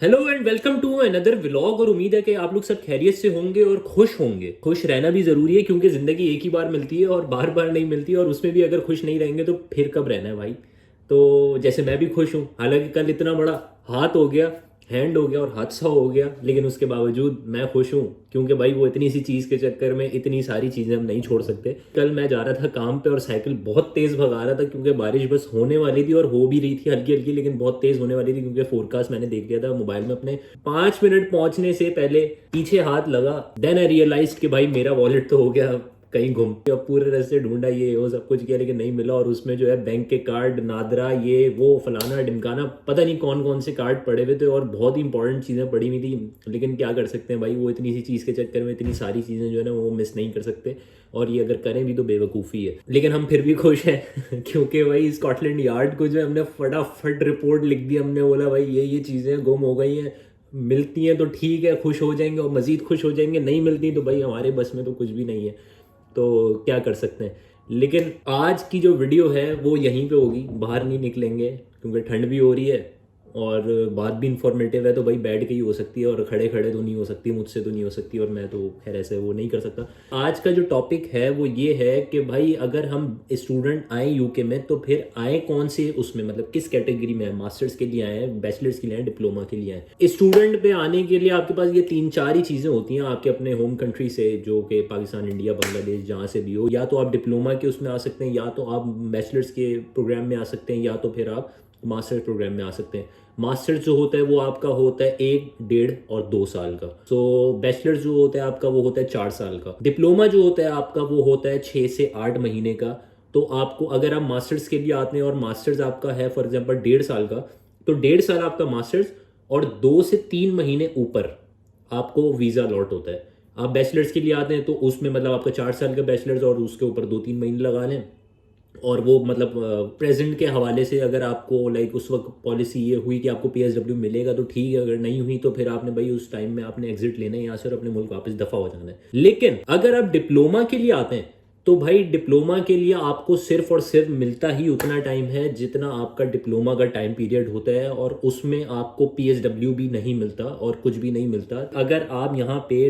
Hello and welcome to another vlog. और उम्मीद है कि आप लोग सब खैरियत से होंगे और खुश होंगे। खुश रहना भी ज़रूरी है क्योंकि ज़िंदगी एक ही बार मिलती है और बार बार नहीं मिलती, और उसमें भी अगर खुश नहीं रहेंगे तो फिर कब रहना है भाई। तो जैसे मैं भी खुश हूँ, हालांकि कल इतना बड़ा हाथ हो गया, हैंड हो गया और हादसा हो गया, लेकिन उसके बावजूद मैं खुश हूँ क्योंकि भाई वो इतनी सी चीज़ के चक्कर में इतनी सारी चीज़ें हम नहीं छोड़ सकते। कल मैं जा रहा था काम पे और साइकिल बहुत तेज़ भगा रहा था क्योंकि बारिश बस होने वाली थी और हो भी रही थी हल्की हल्की, लेकिन बहुत तेज़ होने वाली थी क्योंकि फोरकास्ट मैंने देख लिया था मोबाइल में अपने। 5 मिनट पहुंचने से पहले पीछे हाथ लगा, देन आई रियलाइज कि भाई मेरा वॉलेट तो हो गया कहीं घूम। अब पूरे रास्ते ढूंढा, ये वो सब कुछ किया, लेकिन नहीं मिला। और उसमें जो है बैंक के कार्ड, नादरा, ये वो फलाना ढिमकाना, पता नहीं कौन कौन से कार्ड पड़े हुए थे और बहुत ही इंपॉर्टेंट चीज़ें पड़ी हुई थी। लेकिन क्या कर सकते हैं भाई, वो इतनी सी चीज़ के चक्कर में इतनी सारी चीज़ें जो है ना वो मिस नहीं कर सकते, और ये अगर करें भी तो बेवकूफ़ी है। लेकिन हम फिर भी खुश हैं क्योंकि भाई स्कॉटलैंड यार्ड को जो है हमने फटाफट रिपोर्ट लिख दी। हमने बोला भाई ये चीज़ें गुम हो गई हैं, मिलती हैं तो ठीक है, खुश हो जाएंगे और मज़ीद खुश हो जाएंगे, नहीं मिलती तो भाई हमारे बस में तो कुछ भी नहीं है, तो क्या कर सकते हैं। लेकिन आज की जो वीडियो है वो यहीं पे होगी, बाहर नहीं निकलेंगे क्योंकि ठंड भी हो रही है और बात भी इंफॉर्मेटिव है, तो भाई बैठ के ही हो सकती है और खड़े खड़े तो नहीं हो सकती, मुझसे तो नहीं हो सकती, और मैं तो खैर ऐसे वो नहीं कर सकता। आज का जो टॉपिक है वो ये है कि भाई अगर हम स्टूडेंट आए यूके में तो फिर आए कौन से उसमें, मतलब किस कैटेगरी में आए, मास्टर्स के लिए आए, बैचलर्स के लिए आए, डिप्लोमा के लिए आए। स्टूडेंट पे आने के लिए आपके पास ये 3-4 ही चीज़ें होती हैं आपके अपने होम कंट्री से, जो कि पाकिस्तान, इंडिया, बांग्लादेश, जहाँ से भी हो। या तो आप डिप्लोमा के उसमें आ सकते हैं, या तो आप बैचलर्स के प्रोग्राम में आ सकते हैं, या तो फिर आप मास्टर्स प्रोग्राम में आ सकते हैं। मास्टर्स जो होता है वो आपका होता है 1, 1.5 और 2 साल का। सो बैचलर्स जो होता है आपका वो होता है 4 साल का। डिप्लोमा जो होता है आपका वो होता है 6 से 8 महीने का। तो आपको अगर आप मास्टर्स के लिए आते हैं और मास्टर्स आपका है फॉर एग्जांपल 1.5 साल का, तो 1.5 साल आपका मास्टर्स और 2 से 3 महीने ऊपर आपको वीज़ा अलॉट होता है। आप बैचलर्स के लिए आते हैं तो उसमें मतलब आपका 4 साल का बैचलर्स और उसके ऊपर 2-3 महीने लगा लें। और वो मतलब प्रेजेंट के हवाले से अगर आपको लाइक उस वक्त पॉलिसी ये हुई कि आपको पीएसडब्ल्यू मिलेगा तो ठीक है, अगर नहीं हुई तो फिर आपने भाई उस टाइम में आपने एग्जिट लेना है यहाँ से और अपने मुल्क वापस दफा हो जाना है। लेकिन अगर आप डिप्लोमा के लिए आते हैं तो भाई डिप्लोमा के लिए आपको सिर्फ और सिर्फ मिलता ही उतना टाइम है जितना आपका डिप्लोमा का टाइम पीरियड होता है, और उसमें आपको पीएसडब्ल्यू भी नहीं मिलता और कुछ भी नहीं मिलता। अगर आप यहाँ पे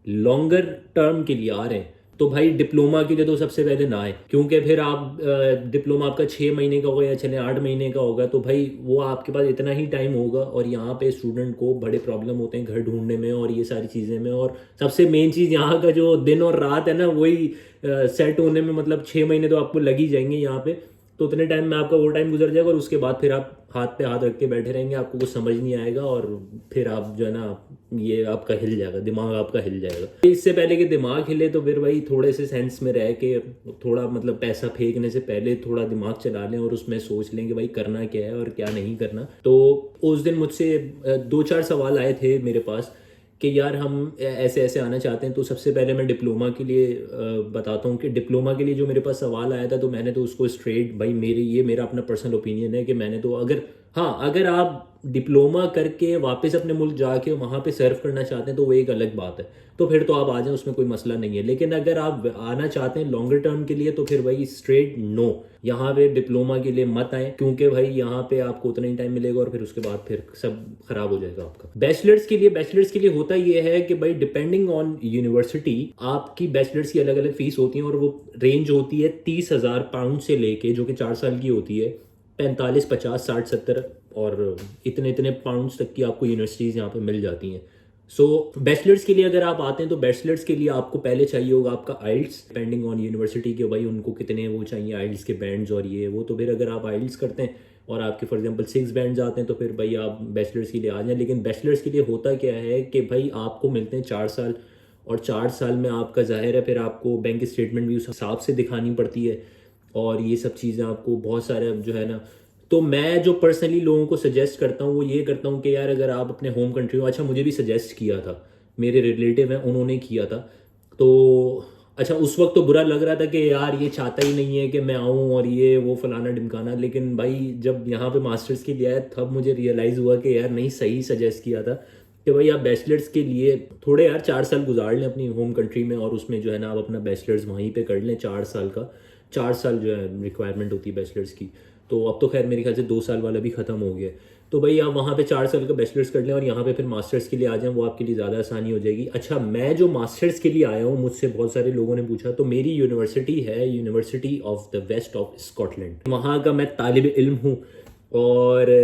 लॉन्गर टर्म के लिए आ रहे हैं तो भाई डिप्लोमा के लिए तो सबसे पहले ना आए, क्योंकि फिर आप डिप्लोमा आपका 6 महीने का होगा या चले 8 महीने का होगा, तो भाई वो आपके पास इतना ही टाइम होगा और यहाँ पे स्टूडेंट को बड़े प्रॉब्लम होते हैं घर ढूंढने में और ये सारी चीज़ें में। और सबसे मेन चीज़ यहाँ का जो दिन और रात है ना, वही सेट होने में मतलब 6 महीने तो आपको लग ही जाएंगे यहाँ पे। तो उतने टाइम में आपका वो टाइम गुजर जाएगा और उसके बाद फिर आप हाथ पे हाथ रख के बैठे रहेंगे, आपको कुछ समझ नहीं आएगा और फिर आप जो है ना ये आपका हिल जाएगा, दिमाग आपका हिल जाएगा। इससे पहले कि दिमाग हिले तो फिर भाई थोड़े से सेंस में रह के थोड़ा मतलब पैसा फेंकने से पहले थोड़ा दिमाग चला लें और उसमें सोच लें कि भाई करना क्या है और क्या नहीं करना। तो उस दिन मुझसे 2-4 सवाल आए थे मेरे पास कि यार हम ऐसे ऐसे आना चाहते हैं। तो सबसे पहले मैं डिप्लोमा के लिए बताता हूँ कि डिप्लोमा के लिए जो मेरे पास सवाल आया था तो मैंने तो उसको स्ट्रेट, भाई मेरा अपना पर्सनल ओपिनियन है कि मैंने तो अगर आप डिप्लोमा करके वापस अपने मुल्क जाके वहाँ पे सर्व करना चाहते हैं तो वो एक अलग बात है, तो फिर तो आप आ जाएं, उसमें कोई मसला नहीं है। लेकिन अगर आप आना चाहते हैं लॉन्गर टर्म के लिए तो फिर भाई स्ट्रेट नो, यहाँ पे डिप्लोमा के लिए मत आए, क्योंकि भाई यहाँ पे आपको उतना ही टाइम मिलेगा और फिर उसके बाद फिर सब खराब हो जाएगा आपका। बैचलर्स के लिए होता ये है कि भाई डिपेंडिंग ऑन यूनिवर्सिटी आपकी बैचलर्स की अलग अलग फीस होती है और वो रेंज होती है 30,000 पाउंड से लेके, जो कि 4 साल की होती है, 45, 50, 60, 70 और इतने इतने पाउंड्स तक की आपको यूनिवर्सिटीज़ यहाँ पे मिल जाती हैं। सो बैचलर्स के लिए अगर आप आते हैं तो बैचलर्स के लिए आपको पहले चाहिए होगा आपका आइल्स, डिपेंडिंग ऑन यूनिवर्सिटी के भाई उनको कितने वो चाहिए आइल्स के बैंड्स और ये वो। तो फिर अगर आप आइल्स करते हैं और आपके फॉर एग्जांपल 6 बैंड्स आते हैं तो फिर भाई आप बैचलर्स के लिए आ जाएं। लेकिन बैचलर्स के लिए होता क्या है कि भाई आपको मिलते हैं 4 साल, और 4 साल में आपका जाहिर है फिर आपको बैंक स्टेटमेंट भी उस हिसाब से दिखानी पड़ती है और ये सब चीज़ें आपको बहुत सारे जो है ना। तो मैं जो पर्सनली लोगों को सजेस्ट करता हूँ वो ये करता हूँ कि यार अगर आप अपने होम कंट्री में, अच्छा मुझे भी सजेस्ट किया था, मेरे रिलेटिव हैं उन्होंने किया था, तो अच्छा उस वक्त तो बुरा लग रहा था कि यार ये चाहता ही नहीं है कि मैं आऊँ और ये वो फलाना ढिमकाना। लेकिन भाई जब यहाँ पे मास्टर्स के लिए आया तब मुझे रियलाइज़ हुआ कि यार नहीं, सही सजेस्ट किया था कि भाई आप बैचलर्स के लिए थोड़े यार 4 साल गुजार लें अपनी होम कंट्री में, और उसमें जो है ना आप अपना बैचलर्स वहीं पे कर लें 4 साल का। 4 साल जो है रिक्वायरमेंट होती है बैचलर्स की, तो अब तो खैर मेरे ख्याल से 2 साल वाला भी ख़त्म हो गया। तो भाई आप वहाँ पे 4 साल का बैचलर्स कर लें और यहाँ पे फिर मास्टर्स के लिए आ जाएं, वो आपके लिए ज़्यादा आसानी हो जाएगी। अच्छा, मैं जो मास्टर्स के लिए आया हूँ, मुझसे बहुत सारे लोगों ने पूछा, तो मेरी यूनिवर्सिटी है University of the West of Scotland, वहाँ का मैं तालिब इल्म हूँ। और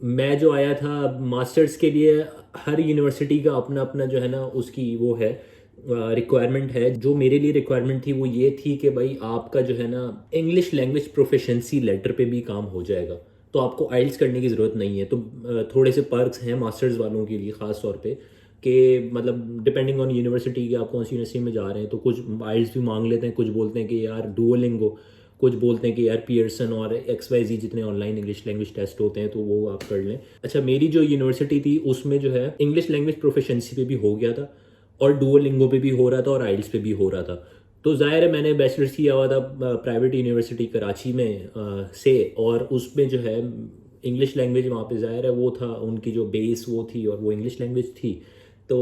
मैं जो आया था मास्टर्स के लिए, हर यूनिवर्सिटी का अपना अपना जो है ना उसकी वो है रिक्वायरमेंट है। जो मेरे लिए रिक्वायरमेंट थी वो ये थी कि भाई आपका जो है ना इंग्लिश लैंग्वेज प्रोफिशिएंसी लेटर पे भी काम हो जाएगा, तो आपको आइल्स करने की ज़रूरत नहीं है। तो थोड़े से पर्क्स हैं मास्टर्स वालों के लिए ख़ास तौर पे, कि मतलब डिपेंडिंग ऑन यूनिवर्सिटी कि आप कौन सी यूनिवर्सिटी में जा रहे हैं, तो कुछ आइल्स भी मांग लेते हैं, कुछ बोलते हैं कि यार डुओलिंगो, कुछ बोलते हैं कि यार पियर्सन और XYZ जितने ऑनलाइन इंग्लिश लैंग्वेज टेस्ट होते हैं तो वो आप कर लें। अच्छा, मेरी जो यूनिवर्सिटी थी उसमें जो है इंग्लिश लैंग्वेज प्रोफिशिएंसी पे भी हो गया था और डुओलिंगो पे भी हो रहा था और आइल्स पे भी हो रहा था। तो ज़ाहिर है मैंने बैचलर्स किया हुआ था प्राइवेट यूनिवर्सिटी कराची में से, और उसमें जो है इंग्लिश लैंग्वेज वहाँ पे ज़ाहिर है वो था, उनकी जो बेस वो थी और वो इंग्लिश लैंग्वेज थी। तो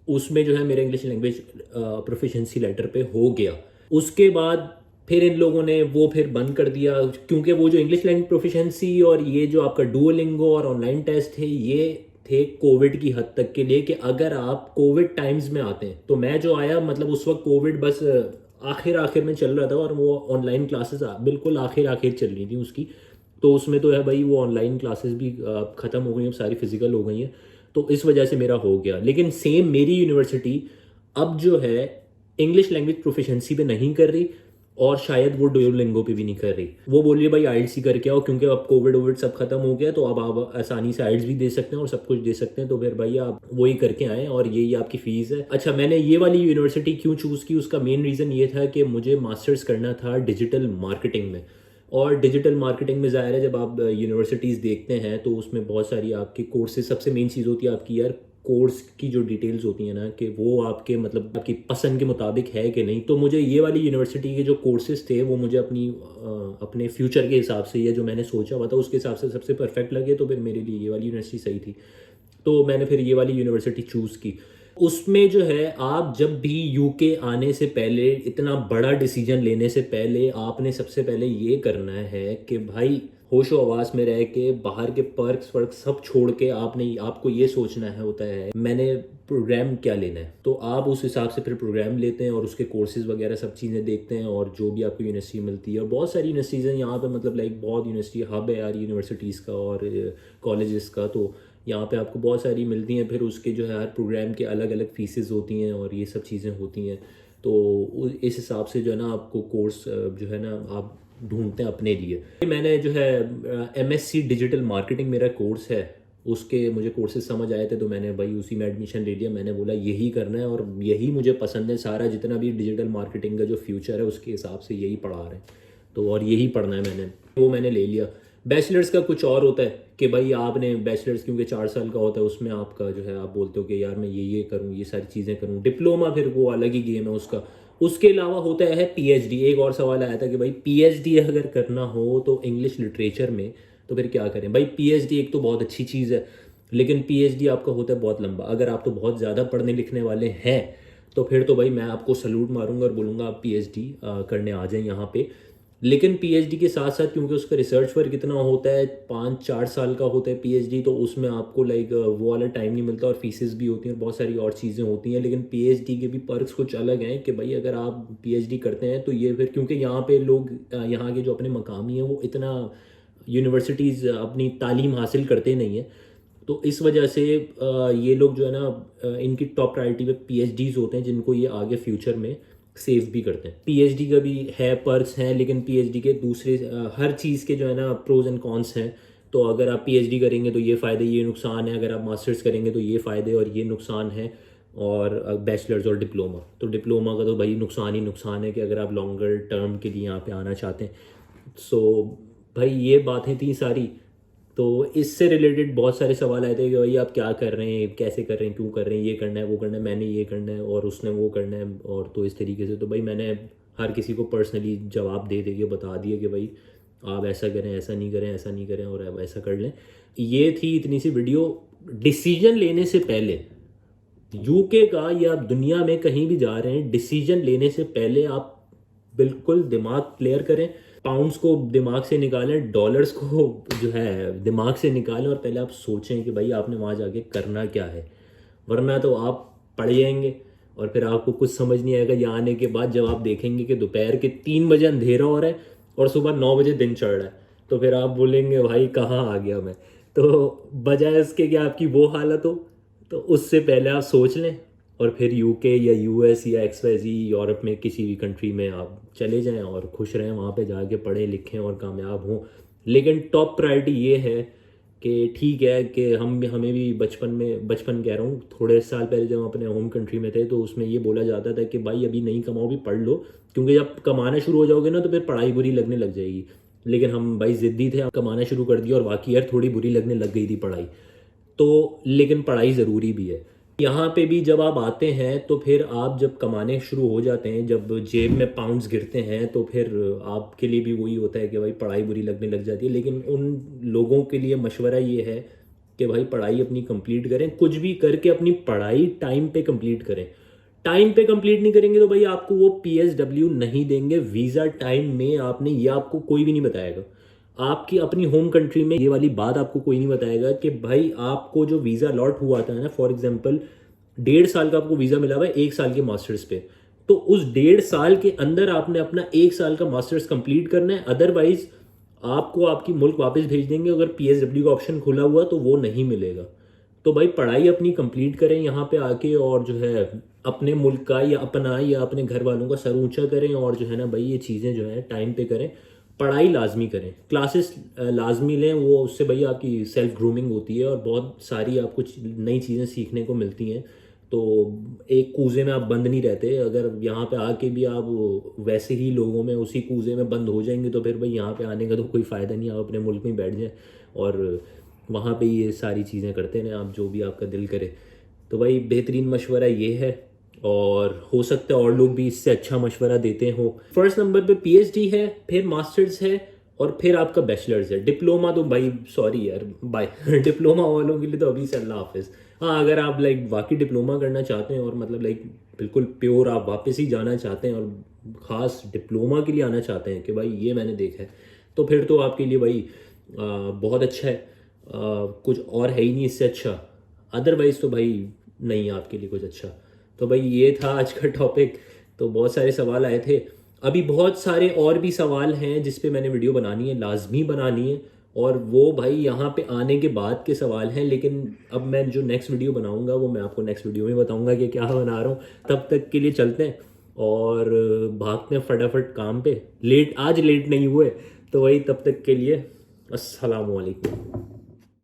उसमें जो है मेरा इंग्लिश लैंग्वेज प्रोफिशिएंसी लेटर पे हो गया। उसके बाद फिर इन लोगों ने वो फिर बंद कर दिया, क्योंकि वो जो इंग्लिश लैंग्वेज प्रोफिशिएंसी और ये जो आपका डुओलिंगो और ऑनलाइन टेस्ट थे, ये थे कोविड की हद तक के लिए, कि अगर आप कोविड टाइम्स में आते हैं। तो मैं जो आया मतलब उस वक्त कोविड बस आखिर में चल रहा था और वो ऑनलाइन क्लासेस बिल्कुल आखिर चल रही थी उसकी। तो उसमें तो है भाई वो ऑनलाइन क्लासेस भी ख़त्म हो गई, अब सारी फिजिकल हो गई हैं, तो इस वजह से मेरा हो गया। लेकिन सेम मेरी यूनिवर्सिटी अब जो है इंग्लिश लैंग्वेज प्रोफिशिएंसी पे नहीं कर रही और शायद वो डुओलिंगो पे भी नहीं कर रही। वो बोल रही है भाई आइल्स ही करके आओ, क्योंकि अब कोविड सब खत्म हो गया, तो अब आप आसानी से आइल्स भी दे सकते हैं और सब कुछ दे सकते हैं, तो फिर भाई आप वही करके आएँ और यही आपकी फ़ीस है। अच्छा, मैंने ये वाली यूनिवर्सिटी क्यों चूज़ की, उसका मेन रीज़न ये था कि मुझे मास्टर्स करना था डिजिटल मार्केटिंग में। और डिजिटल मार्केटिंग में ज़ाहिर है जब आप यूनिवर्सिटीज़ देखते हैं तो उसमें बहुत सारी आपकी कोर्सेज, सबसे मेन चीज़ होती है आपकी यार कोर्स की जो डिटेल्स होती हैं ना, कि वो आपके मतलब आपकी पसंद के मुताबिक है कि नहीं। तो मुझे ये वाली यूनिवर्सिटी के जो कोर्सेज थे वो मुझे अपने फ्यूचर के हिसाब से, या जो मैंने सोचा हुआ था उसके हिसाब से सबसे परफेक्ट लगे, तो फिर मेरे लिए ये वाली यूनिवर्सिटी सही थी। तो मैंने फिर ये वाली यूनिवर्सिटी चूज़ की। उसमें जो है आप जब भी यूके आने से पहले, इतना बड़ा डिसीजन लेने से पहले, आपने सबसे पहले ये करना है कि भाई होशो हवास में रह के बाहर के पर्क्स वर्क सब छोड़ के आपको ये सोचना है होता है मैंने प्रोग्राम क्या लेना है। तो आप उस हिसाब से फिर प्रोग्राम लेते हैं और उसके कोर्सेज वगैरह सब चीज़ें देखते हैं, और जो भी आपको यूनिवर्सिटी मिलती है, और बहुत सारी यूनिवर्सिटीज़ हैं यहाँ पे, मतलब लाइक बहुत यूनिवर्सिटी हब है यार यूनिवर्सिटीज़ का और कॉलेजेस का। तो यहाँ पे आपको बहुत सारी मिलती हैं, फिर उसके जो है हर प्रोग्राम के अलग अलग फीसेस होती हैं और ये सब चीज़ें होती हैं। तो इस हिसाब से जो है ना आपको कोर्स जो है ना आप ढूंढते हैं अपने लिए। मैंने जो है MSc डिजिटल मार्केटिंग मेरा कोर्स है, उसके मुझे कोर्सेज समझ आए थे तो मैंने भाई उसी में एडमिशन ले लिया। मैंने बोला यही करना है और यही मुझे पसंद है, सारा जितना भी डिजिटल मार्केटिंग का जो फ्यूचर है उसके हिसाब से यही पढ़ा रहे हैं, तो और यही पढ़ना है मैंने ले लिया। बैचलर्स का कुछ और होता है कि भाई आपने बैचलर्स क्योंकि 4 साल का होता है, उसमें आपका जो है आप बोलते हो कि यार मैं ये करूँ, ये सारी चीज़ें करूँ। डिप्लोमा फिर वो अलग ही गेम है उसका। उसके अलावा होता है PhD। एक और सवाल आया था कि भाई PhD अगर करना हो तो इंग्लिश लिटरेचर में, तो फिर क्या करें भाई। PhD एक तो बहुत अच्छी चीज़ है, लेकिन PhD आपका होता है बहुत लंबा। अगर आप तो बहुत ज़्यादा पढ़ने लिखने वाले हैं तो फिर तो भाई मैं आपको सल्यूट मारूंगा और बोलूँगा आप PhD करने आ जाएं यहाँ पे। लेकिन PhD के साथ साथ क्योंकि उसका रिसर्च वर्क इतना होता है, 5-4 साल का होता है PhD, तो उसमें आपको लाइक वो वाला टाइम नहीं मिलता और फीसेस भी होती हैं और बहुत सारी और चीज़ें होती हैं। लेकिन PhD के भी पर्क्स कुछ अलग हैं कि भाई अगर आप PhD करते हैं तो ये फिर, क्योंकि यहाँ पे लोग यहाँ के जो अपने मकामी हैं वो इतना यूनिवर्सिटीज़ अपनी तालीम हासिल करते नहीं हैं, तो इस वजह से ये लोग जो है ना इनकी टॉप प्रायोरिटी पे PhDs होते हैं, जिनको ये आगे फ्यूचर में सेव भी करते हैं। PhD का भी है, पर्क्स हैं, लेकिन PhD के दूसरे हर चीज़ के जो है ना प्रोज एंड कॉन्स हैं। तो अगर आप PhD करेंगे तो ये फ़ायदे ये नुकसान है, अगर आप मास्टर्स करेंगे तो ये फ़ायदे और ये नुकसान है, और बैचलर्स और डिप्लोमा, तो डिप्लोमा का तो भाई नुकसान ही नुकसान है कि अगर आप लॉन्गर टर्म के लिए यहाँ पे आना चाहते हैं। सो भाई ये बातें थी सारी। तो इससे रिलेटेड बहुत सारे सवाल आए थे कि भाई आप क्या कर रहे हैं, कैसे कर रहे हैं, क्यों कर रहे हैं, ये करना है वो करना है, मैंने ये करना है और उसने वो करना है, और तो इस तरीके से। तो भाई मैंने हर किसी को पर्सनली जवाब दे के बता दिया कि भाई आप ऐसा करें, ऐसा नहीं करें, ऐसा नहीं करें और आप ऐसा कर लें। ये थी इतनी सी वीडियो। डिसीजन लेने से पहले, यूके का या आप दुनिया में कहीं भी जा रहे हैं, डिसीजन लेने से पहले आप बिल्कुल दिमाग क्लियर करें पाउंड्स को दिमाग से निकालें, डॉलर्स को जो है दिमाग से निकालें और पहले आप सोचें कि भाई आपने वहाँ जाके करना क्या है, वरना तो आप पड़ जाएंगे और फिर आपको कुछ समझ नहीं आएगा। यहाँ आने के बाद जब आप देखेंगे कि दोपहर के 3 बजे अंधेरा हो रहा है और सुबह 9 बजे दिन चढ़ रहा है, तो फिर आप बोलेंगे भाई कहाँ आ गया मैं। तो बजाय इसके कि आपकी वो हालत हो, तो उससे पहले आप सोच लें और फिर यूके या यूएस या XYZ यूरोप में किसी भी कंट्री में आप चले जाएं और खुश रहें, वहाँ पे जाके पढ़ें लिखें और कामयाब हों। लेकिन टॉप प्रायोरिटी ये है कि ठीक है कि हमें भी बचपन कह रहा हूँ, थोड़े साल पहले जब हम अपने होम कंट्री में थे तो उसमें ये बोला जाता था कि भाई अभी नहीं कमाओ, भी पढ़ लो, क्योंकि जब कमाना शुरू हो जाओगे ना तो फिर पढ़ाई बुरी लगने लग जाएगी। लेकिन हम भाई ज़िद्दी थे, कमाना शुरू कर दिया और बाकी यार थोड़ी बुरी लगने लग गई थी पढ़ाई। तो लेकिन पढ़ाई ज़रूरी भी है। यहाँ पे भी जब आप आते हैं तो फिर आप जब कमाने शुरू हो जाते हैं, जब जेब में पाउंड्स गिरते हैं, तो फिर आपके लिए भी वही होता है कि भाई पढ़ाई बुरी लगने लग जाती है। लेकिन उन लोगों के लिए मशवरा ये है कि भाई पढ़ाई अपनी कंप्लीट करें, कुछ भी करके अपनी पढ़ाई टाइम पे कंप्लीट करें। टाइम पे कंप्लीट नहीं करेंगे तो भाई आपको वो PSW नहीं देंगे वीज़ा टाइम में, आपने ये आपको कोई भी नहीं बताएगा। आपकी अपनी होम कंट्री में ये वाली बात आपको कोई नहीं बताएगा कि भाई आपको जो वीज़ा अलॉट हुआ था ना, फॉर एग्जांपल 1.5 साल का आपको वीज़ा मिला हुआ है 1 साल के मास्टर्स पे, तो उस 1.5 साल के अंदर आपने अपना 1 साल का मास्टर्स कंप्लीट करना है, अदरवाइज आपको आपकी मुल्क वापस भेज देंगे। अगर PSW का ऑप्शन खुला हुआ तो वो नहीं मिलेगा। तो भाई पढ़ाई अपनी कंप्लीट करें यहाँ पे आके, और जो है अपने मुल्क का या अपना या अपने घर वालों का सर ऊंचा करें, और जो है ना भाई ये चीज़ें जो है टाइम पे करें। पढ़ाई लाजमी करें, क्लासेस लाजमी लें, वो उससे भाई आपकी सेल्फ ग्रूमिंग होती है और बहुत सारी आपको नई चीज़ें सीखने को मिलती हैं। तो एक कूजे में आप बंद नहीं रहते। अगर यहाँ पे आके भी आप वैसे ही लोगों में उसी कूजे में बंद हो जाएंगे तो फिर भाई यहाँ पे आने का तो कोई फ़ायदा नहीं। आप अपने मुल्क में बैठ जाएं और वहाँ पे ये सारी चीज़ें करते रहें, आप जो भी आपका दिल करे। तो भाई बेहतरीन मशवरा ये है, और हो सकता है और लोग भी इससे अच्छा मशवरा देते हो। फर्स्ट नंबर पे PhD है, फिर मास्टर्स है, और फिर आपका बैचलर्स है। डिप्लोमा तो भाई सॉरी यार बाय डिप्लोमा वालों के लिए तो अभी से अल्लाह हाफिज़। हाँ, अगर आप लाइक वाकई डिप्लोमा करना चाहते हैं और मतलब लाइक बिल्कुल प्योर आप वापस ही जाना चाहते हैं और ख़ास डिप्लोमा के लिए आना चाहते हैं कि भाई ये मैंने देखा है, तो फिर तो आपके लिए भाई बहुत अच्छा है। कुछ और है ही नहीं इससे अच्छा, अदरवाइज़ तो भाई नहीं है आपके लिए कुछ अच्छा। तो भाई ये था आज का टॉपिक। तो बहुत सारे सवाल आए थे, अभी बहुत सारे और भी सवाल हैं जिस पे मैंने वीडियो बनानी है, लाजमी बनानी है, और वो भाई यहाँ पे आने के बाद के सवाल हैं। लेकिन अब मैं जो नेक्स्ट वीडियो बनाऊँगा वो मैं आपको नेक्स्ट वीडियो में बताऊँगा कि क्या बना रहा हूँ। तब तक के लिए चलते हैं और भागते हैं फटाफट काम पे। आज लेट नहीं हुए, तो वही तब तक के लिए अस्सलाम वालेकुम।